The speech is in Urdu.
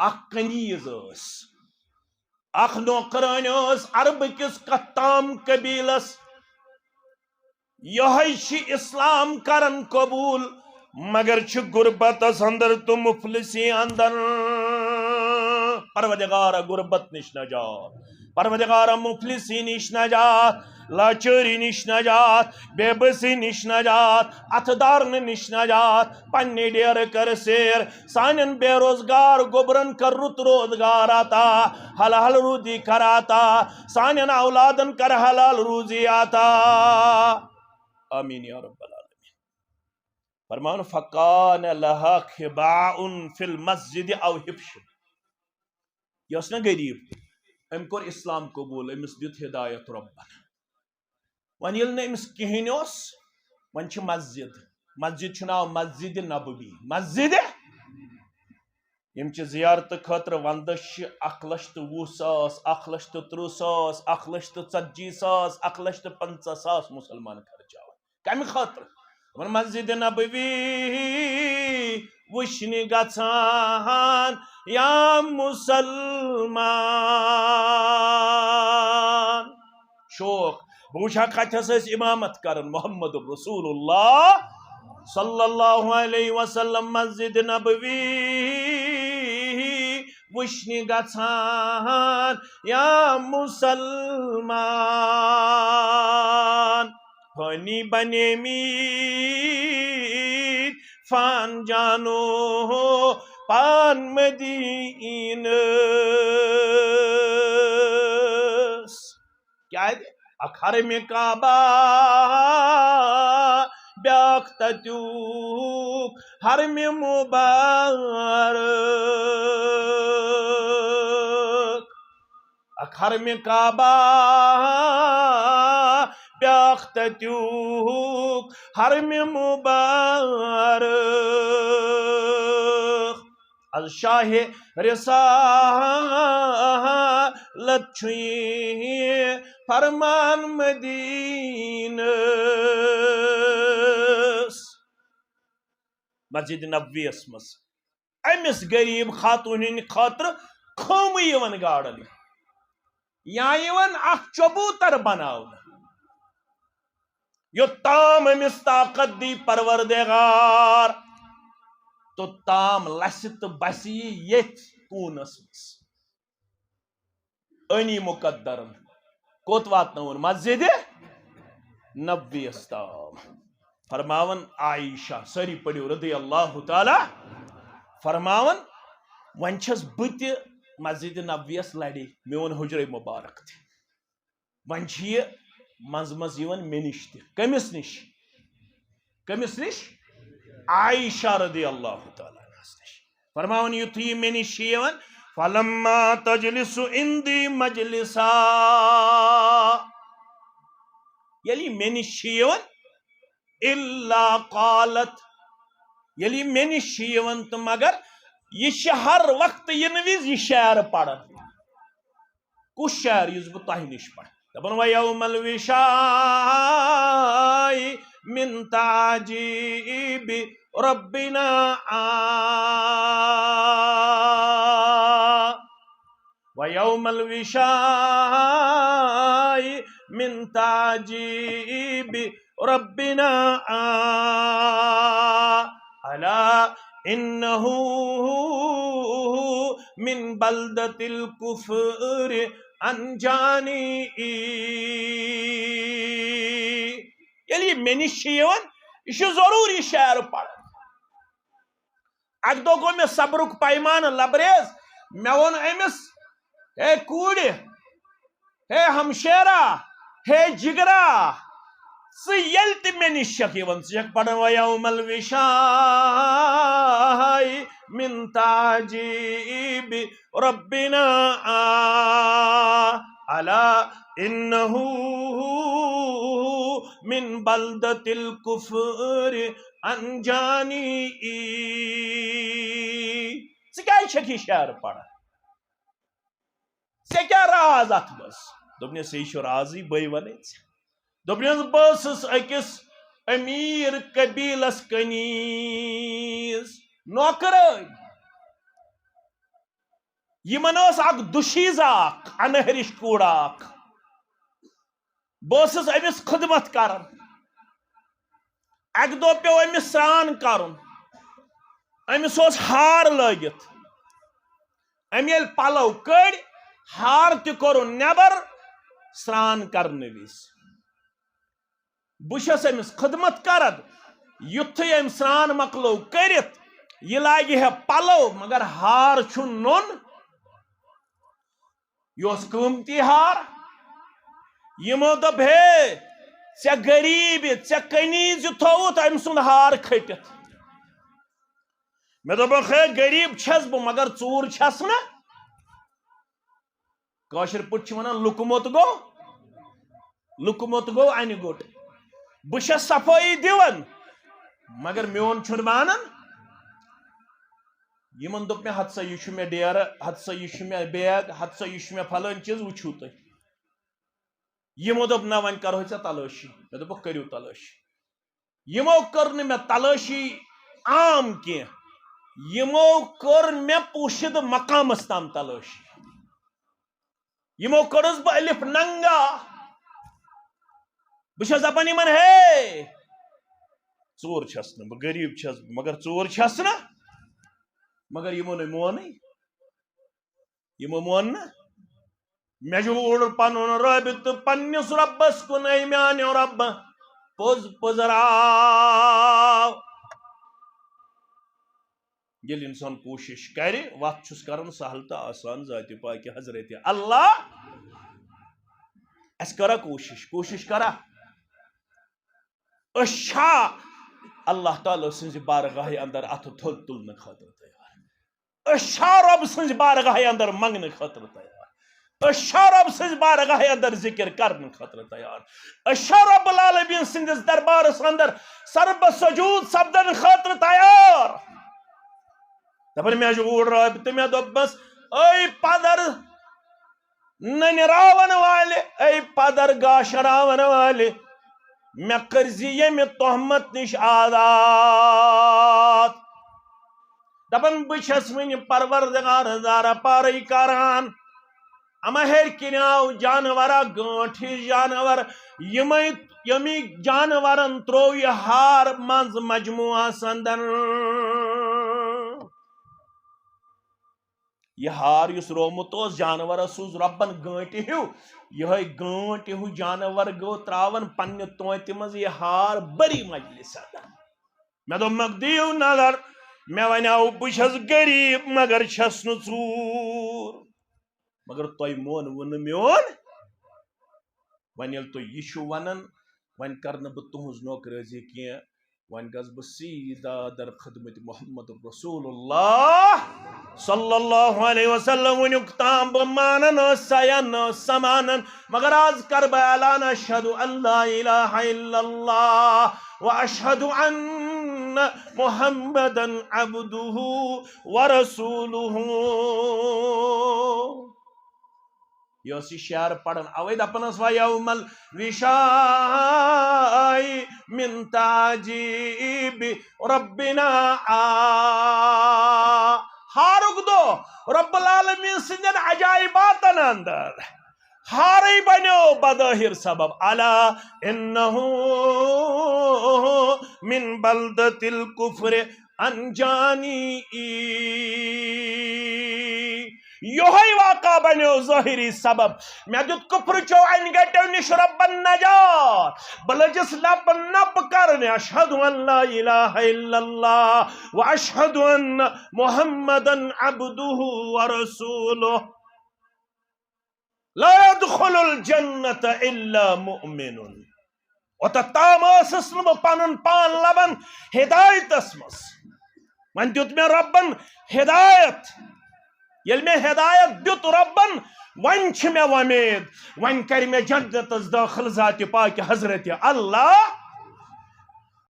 اخ کنیز اخ نوکران عرب کس قطام قبیلس یہ اسلام کرن قبول مگر غربت اندر تو مفلسی اندر پروردگار غربت نش نجات پروردگار مفلسی نش نجات لاچاری نش نجات بے بسی نش نجات اتدار نش نجات پنی ڈیر کر سیر سانن بے روزگار گبرن کر رت روزگار آتا حلال روزی کراتا سانن اولادن کر حلال روزی آتا آمین یا رب العالمین فرمان فقان لها خباء فی المسجد او حبش یس نا غریب ام کور اسلام قبول امس دیت ہدایت ربن ون یل نا امس کہین ون مسجد مسجد چھ ناو مسجد نبوی مسجد یم چھ زیارت خاطر وندس 1,20,000 1,30,000 1,40,000 1,50,000 مسلمان خرچاوان کم خاطر مسجد نبوی وشنی گژھان یا مسلمان شوق بوچھا کتس امامت کرن محمد رسول اللہ صلی اللہ علیہ وسلم مسجد نبوی وشنی گژھان یا مسلمان فانی بنیمید فان جانو پان مدینس کیا ہے اکھر میں کعبہ بیاک تتیوک حرم مبارک اکھر میں کعبہ بیاک تتیوک حرم مبارک از شاہ رسالت چھوئی فرمان مدینس مسجد نبوی مز امس غریب خاتون ہند خاطر خم گاڑن یا اخ چبوتر بناون یوتام امس طاقت دی پروردگار تو تام لس تو بسی یت کونس مس انی مقدرن کوت واتنون مسجد نبوی تام فرماون عائشہ سری پڑھو رضی اللہ تعالی فرماون ون چھس بت مسجد نبویس لڑی میون حجر مبارک تہ ون یہ مز مز مے نش تہ کمس نش عائشہ رضی اللہ تعالی نش فرماون یتھی مے نش فلما تجلس عندی مجلسا یلی مے نش الا قالت یلی مے نش تو مگر یہ ہر وقت وز یہ شعر پڑھن کس شعر اس بہ تہ نش پڑھ دپن ویوم الوشاء من تعجیب ربنا ویوم الوشاء من تعجیب ربنا الا انه من بلدة الكفر انجانی یلی مے نش یہ ضروری شعر پڑھ اک دہ گو مے صبرک پیمان لبریز مے ون امس ہے کوڑ ہے ہمشیرہ ہے جگرا ثل تہ مے نش ثک پڑھن ویوم الوشاء من تعجیب ربنا الا انه من بلدة الكفر انجانی ثی شعر پڑھ ثے کیا راز ات مز دوپنس یہ رازی بے ون دوپنس بس اکس امیر قبیلس کنیز نوکر یمن اک دشیزہ انہرش کوڑ اک بہس امس خدمت کران اک دہ پیو امس سران کرن امس ہار لگت ام یل پلو کڑ ہار تہ کورن نیبر سران کرنے وز بہس امس خدمت کرد یتھے ام سران مکلو کرت یہ لاگہ ہے پلو مگر ہار چھن نون یہ قیمتی ہار یمو دپ ہے ژے غریب ژے کنیز تھوت ام سند ہار کھٹت مے دپک ہے غریب چھس بہ مگر ژور چھس نا کاشر پٹ ونان لکمت گو انہ گوٹ بہ صفائی دیون مگر میون چھن مانن یمن دپ مے ہتسا یہ مے ڈیر ہتسا یہ مے بیگ ہتسا یہ مے فلان چیز وچھو تھی یمو دپ نہ ون کرو ژے تلاشی مے دپک کریو تلاشی یمو کر نہ مے تلاشی عام کی یمو کر مے پوشد مقامس تام تلاشی یمو کرس بہ الف ننگا بہس دپان یمن ہے ژور چھس نا بہ غریب چھس مگر ژور چھس نا مگر یمو نہ مون نا مے جوڑ پن رابط پنس ربس کن اے میانو رب پوز پزراو یل انسان کوشش کر وت چھس کران سہل تو آسان ذات پاک حضرت اللہ اس کرا کوشش کرا اشا اللہ تعالی سنز بارگاہ اندر اتھ تھل تلن خاطر تیار اشا رب سنز بارگاہ اندر منگن خاطر تیار اشا رب سنز بارگاہ اندر ذکر کرن خاطر تیار اشا رب العالمین سندس دربارس اندر سرب سجود سبدن خاطر تیار دپن مے جوڑ رابط مے دپس اے پدر ننراون والے اے پدر گاشراون والے مے کرزی یمہ تہمت نش آزاد دپن بہ چھس ون پروردگار دارا پارے کران اما ہر کنیاو جانورا گانٹھ جانور یمی جانورن ترو یہ ہار منز مجموعہ سندن یہ ہار اس رومت جانور سوز ربن گانٹ ہیو یہ گانٹ ہیو جانور گو تراون پنہ توت مز یہ ہار بری مجلس مے دپ دیو نظر مے ونیو بہ چھس غریب مگر چھس نہ ژور مگر تہ مون میون ون یل تہ یہ ونان ون کرن بہ تہذ نوکرٲزی کی ون گس بہ سیدھا در خدمت محمد رسول اللہ صلی اللہ علیہ وسلم ونیک تام بہ مانن سین سمانن مگر آز کر بہ اعلان اشہد ان لا الہ الا اللہ واشہد ان محمدا عبدہ ورسولہ یہ شعر پڑھن اوے دپنس و یوم الوشاء من تعجیب ربنا ہارک دو رب العالمین سندن عجائباتن اندر ہاری بنو بظاہر سبب الا انہو من بلدت الکفر انجانی یہ واقع بنو ظاہری سبب میں دت کفر چو ان گٹو نش ربن نجات بلجس لب نب کرنے اشہد ان لا الہ الا اللہ واشہد ان محمدا عبدہ ورسولہ لا يدخل الجنت الا مؤمن وتتام اسسن پنن پان لبن ہدایت اسمس من دیت میں ربن ہدایت یل میں ہدایت دیت ربن ون چھ میں ومید ون کر میں جنت داخل ذات پاک حضرت اللہ